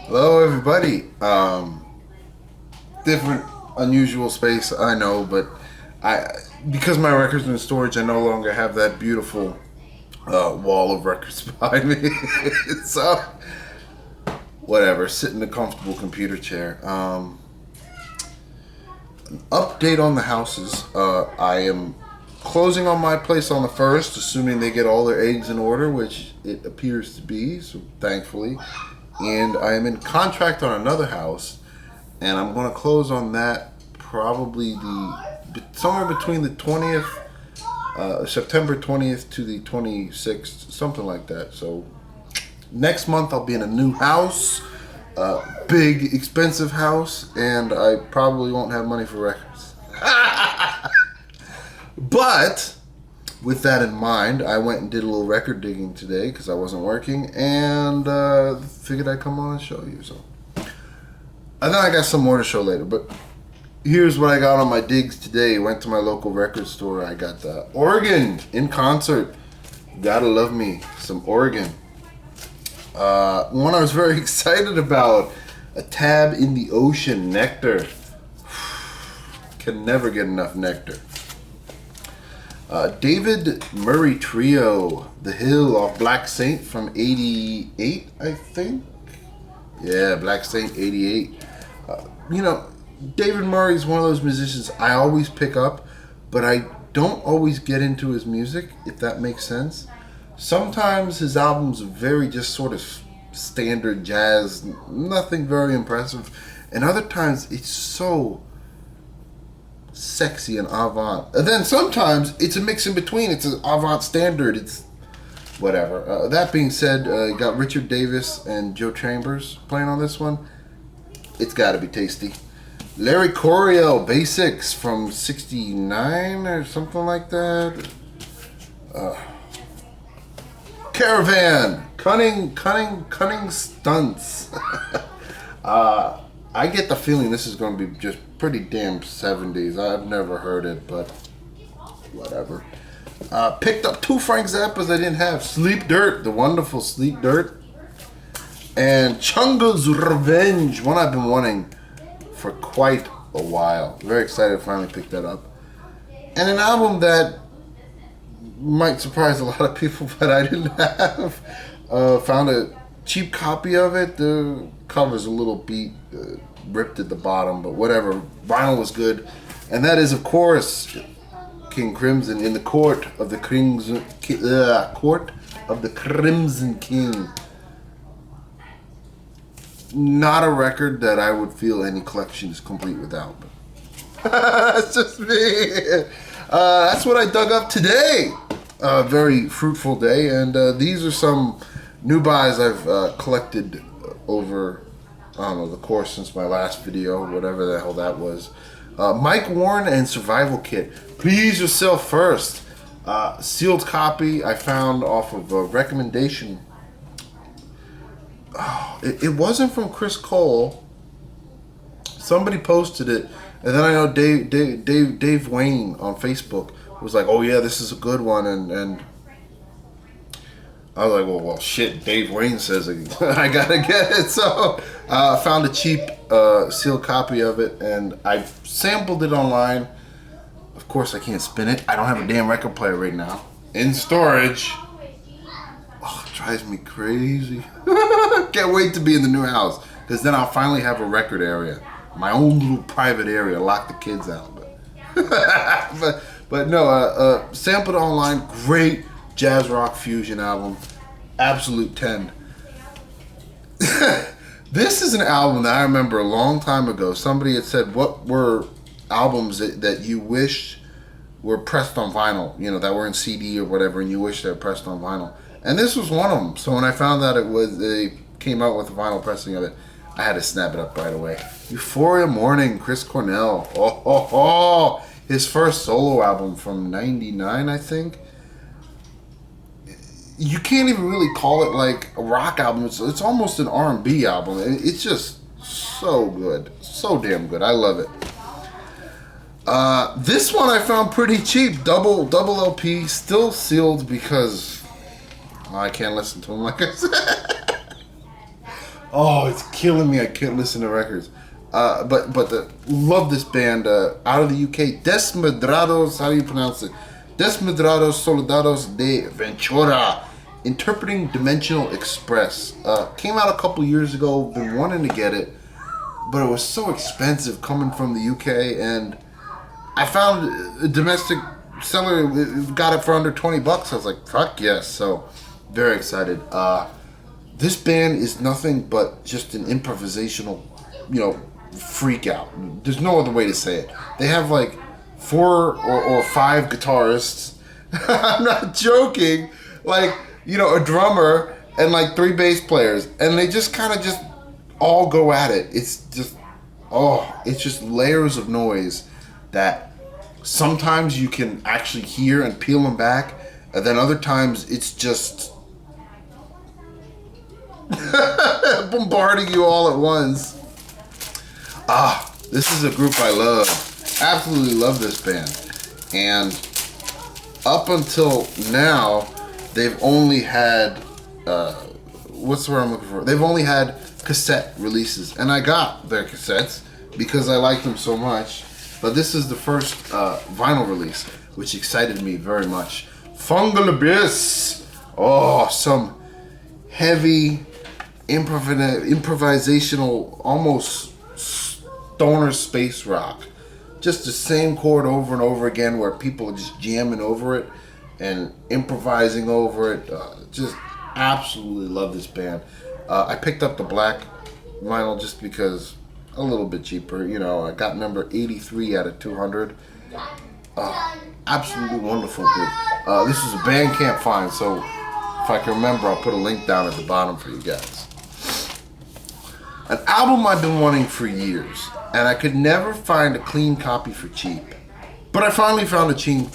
Hello, everybody. Different, unusual space, I know, but I because my records are in storage, I no longer have that beautiful wall of records behind me. So, whatever. Sit in a comfortable computer chair. Update on the houses. I am closing on my place on the first, assuming they get all their eggs in order, which it appears to be. So, thankfully. And I am in contract on another house, and I'm going to close on that probably somewhere between the 20th, September 20th to the 26th, something like that. So next month I'll be in a new house, big expensive house, and I probably won't have money for records. But with that in mind, I went and did a little record digging today because I wasn't working, and figured I'd come on and show you. So, and then I got some more to show later. But here's what I got on my digs today. Went to my local record store. I got the Oregon in concert. Gotta love me some Oregon. One I was very excited about. A Tab in the Ocean, Nectar. Can never get enough Nectar. David Murray Trio, The Hill off Black Saint from 88, I think. Yeah, Black Saint 88. You know, David Murray's one of those musicians I always pick up, but I don't always get into his music, if that makes sense. Sometimes his albums are very just sort of standard jazz, nothing very impressive. And other times it's so sexy and avant. And then sometimes it's a mix in between. It's an avant standard. It's whatever. That being said, you got Richard Davis and Joe Chambers playing on this one. It's got to be tasty. Larry Coryell, Basics from 69 or something like that. Caravan, Cunning Stunts. I get the feeling this is going to be just pretty damn 70s. I've never heard it, but whatever. Picked up two Frank Zappas I didn't have. Sleep Dirt, the wonderful Sleep Dirt. And Chunga's Revenge, one I've been wanting for quite a while. Very excited to finally pick that up. And an album that might surprise a lot of people, but I didn't have. Found a cheap copy of it. The cover's a little beat, ripped at the bottom, but whatever. Vinyl was good. And that is, of course, King Crimson in the Court of the Crimson King. Not a record that I would feel any collection is complete without. That's just me. That's what I dug up today. A very fruitful day, and these are some new buys I've collected over, I don't know, the course since my last video, whatever the hell that was. Mike Warren and Survival Kit. Please Yourself First. Sealed copy I found off of a recommendation. Oh, it wasn't from Chris Cole. Somebody posted it, and then I know Dave Wayne on Facebook was like, "Oh yeah, this is a good one," and I was like, well, shit. Dave Wayne says it. I gotta get it. So I found a cheap sealed copy of it, and I sampled it online. Of course, I can't spin it. I don't have a damn record player right now in storage. Oh, it drives me crazy. Can't wait to be in the new house, because then I'll finally have a record area, my own little private area. Lock the kids out, but no. Sampled online. Great jazz rock fusion album. Absolute 10. This is an album that I remember a long time ago. Somebody had said, what were albums that you wish were pressed on vinyl, you know, that were in CD or whatever, and you wish they were pressed on vinyl. And this was one of them. So when I found out they came out with a vinyl pressing of it, I had to snap it up right away. Euphoria Morning, Chris Cornell. His first solo album from 99, I think. You can't even really call it like a rock album. It's almost an R&B album. It's just so good. So damn good. I love it. This one I found pretty cheap. Double LP. Still sealed because I can't listen to them, like I said. Oh, it's killing me. I can't listen to records. Love this band out of the UK. Desmedrados, how do you pronounce it? Desmedrados Soldados de Ventura, interpreting Dimensional Express. Came out a couple years ago. Been wanting to get it, but it was so expensive coming from the UK, and I found a domestic seller got it for under $20. I was like, fuck yes. So very excited. This band is nothing but just an improvisational, freak out. There's no other way to say it. They have like 4 or 5 guitarists. I'm not joking. Like, a drummer and like 3 bass players, and they just kind of just all go at it. It's just layers of noise that sometimes you can actually hear and peel them back, and then other times it's just bombarding you all at once. This is a group I love. Absolutely love this band. And up until now, they've only had, what's the word I'm looking for? They've only had cassette releases. And I got their cassettes because I liked them so much. But this is the first vinyl release, which excited me very much. Fungal Abyss. Oh, some heavy, improvisational, almost stoner space rock. Just the same chord over and over again where people are just jamming over it and improvising over it. Just absolutely love this band. I picked up the black vinyl just because a little bit cheaper. I got number 83 out of 200. Absolutely wonderful group. This is a Bandcamp find, so if I can remember, I'll put a link down at the bottom for you guys. An album I've been wanting for years, and I could never find a clean copy for cheap. But I finally found a clean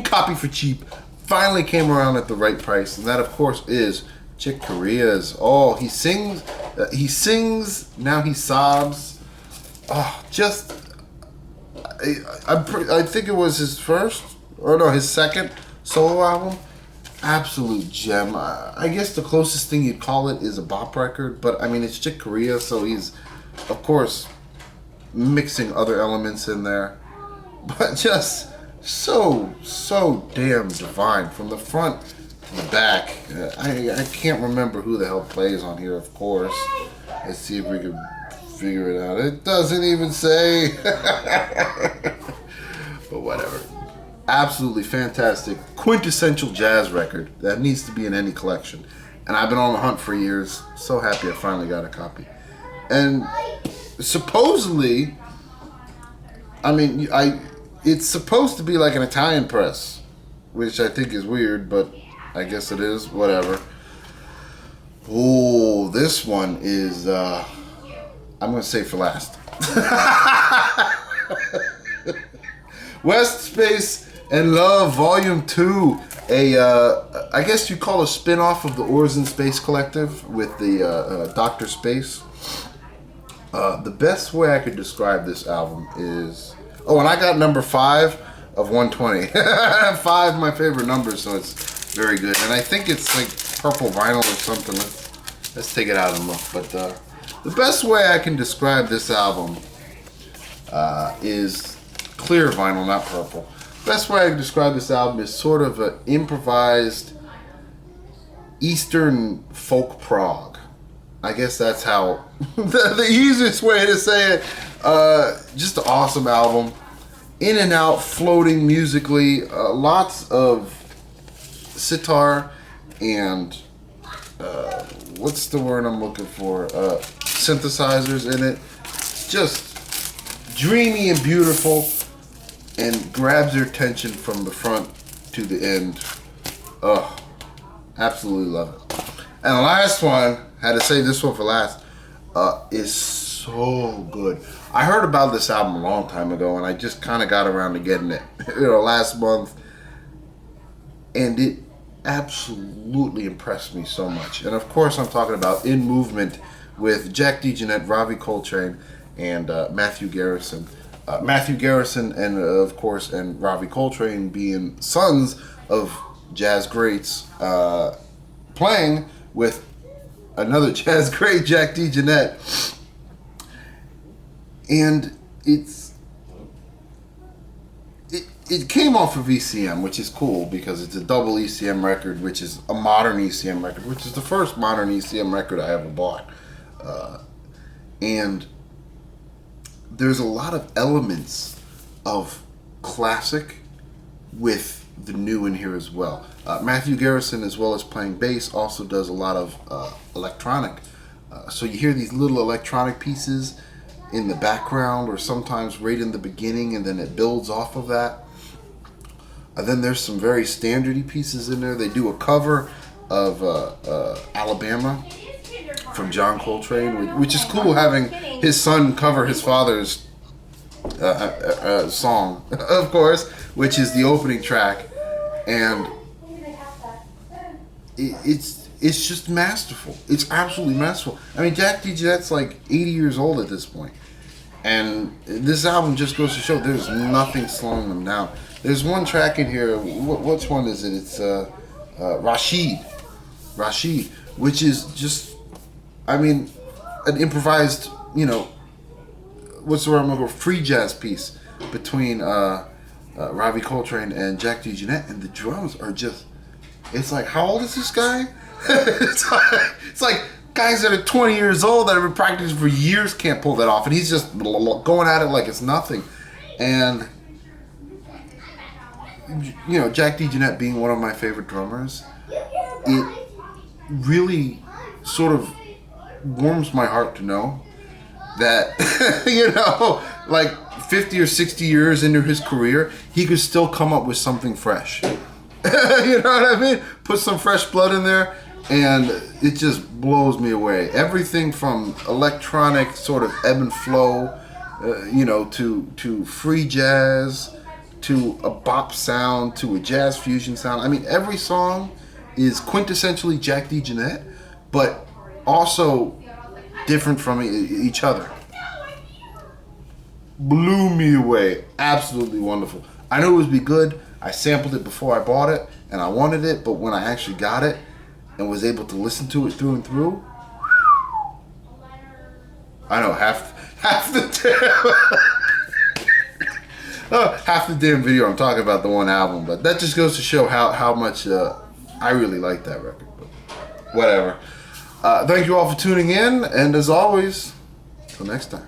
copy for cheap. Finally came around at the right price, and that, of course, is Chick Corea's. Oh, he sings, now he sobs. Oh, I think it was his second solo album. Absolute gem. I guess the closest thing you'd call it is a bop record, but I mean, it's Chick Corea, so he's, of course, mixing other elements in there, but just so damn divine from the front to the back. I can't remember who the hell plays on here, of course. Let's see if we can figure it out. It doesn't even say. But whatever. Absolutely fantastic, quintessential jazz record that needs to be in any collection. And I've been on the hunt for years. So happy I finally got a copy. And supposedly, it's supposed to be like an Italian press, which I think is weird, but I guess it is, whatever. Oh, this one is, I'm going to say for last. West Space and Love Volume 2, I guess you call a spin-off of the Ores in Space Collective with the Dr. Space. The best way I could describe this album is... Oh, and I got number 5 of 120. 5 my favorite numbers, so it's very good. And I think it's like purple vinyl or something. Let's take it out and look. But the best way I can describe this album is clear vinyl, not purple. Best way I can describe this album is sort of an improvised Eastern folk prog. I guess that's how the easiest way to say it. Just an awesome album. In and out, floating musically. Lots of sitar and what's the word I'm looking for? Synthesizers in it. Just dreamy and beautiful, and grabs your attention from the front to the end. Oh, absolutely love it. And the last one, had to save this one for last, is so good. I heard about this album a long time ago, and I just kind of got around to getting it, last month. And it absolutely impressed me so much. And of course, I'm talking about In Movement with Jack DeJohnette, Ravi Coltrane, and Matthew Garrison. Matthew Garrison and of course and Ravi Coltrane being sons of jazz greats, playing with another jazz great, Jack DeJohnette. And it came off of ECM, which is cool because it's a double ECM record, which is a modern ECM record, which is the first modern ECM record I ever bought. And there's a lot of elements of classic with the new in here as well. Matthew Garrison, as well as playing bass, also does a lot of electronic. So you hear these little electronic pieces in the background or sometimes right in the beginning, and then it builds off of that. And then there's some very standardy pieces in there. They do a cover of Alabama from John Coltrane, which is cool, having his son cover his father's song, of course, which is the opening track. And it's just masterful. It's absolutely masterful. I mean, Jack DeJohnette's like 80 years old at this point. And this album just goes to show there's nothing slowing them down. There's one track in here, which one is it? It's Rashid, which is just, I mean, an improvised, what's the word I'm going to go, free jazz piece between Ravi Coltrane and Jack DeJohnette, and the drums are just, it's like, how old is this guy? it's like guys that are 20 years old that have been practicing for years can't pull that off, and he's just going at it like it's nothing. And Jack DeJohnette being one of my favorite drummers, it really sort of warms my heart to know that like 50 or 60 years into his career, he could still come up with something fresh. You know what I mean? Put some fresh blood in there, and it just blows me away. Everything from electronic sort of ebb and flow, to free jazz, to a bop sound, to a jazz fusion sound. I mean, every song is quintessentially Jack DeJohnette, but also different from each other. Blew me away. Absolutely wonderful. I knew it would be good. I sampled it before I bought it, and I wanted it, but when I actually got it and was able to listen to it through and through, I know half the damn video I'm talking about the one album, but that just goes to show how much I really like that record. But whatever. Thank you all for tuning in, and as always, till next time.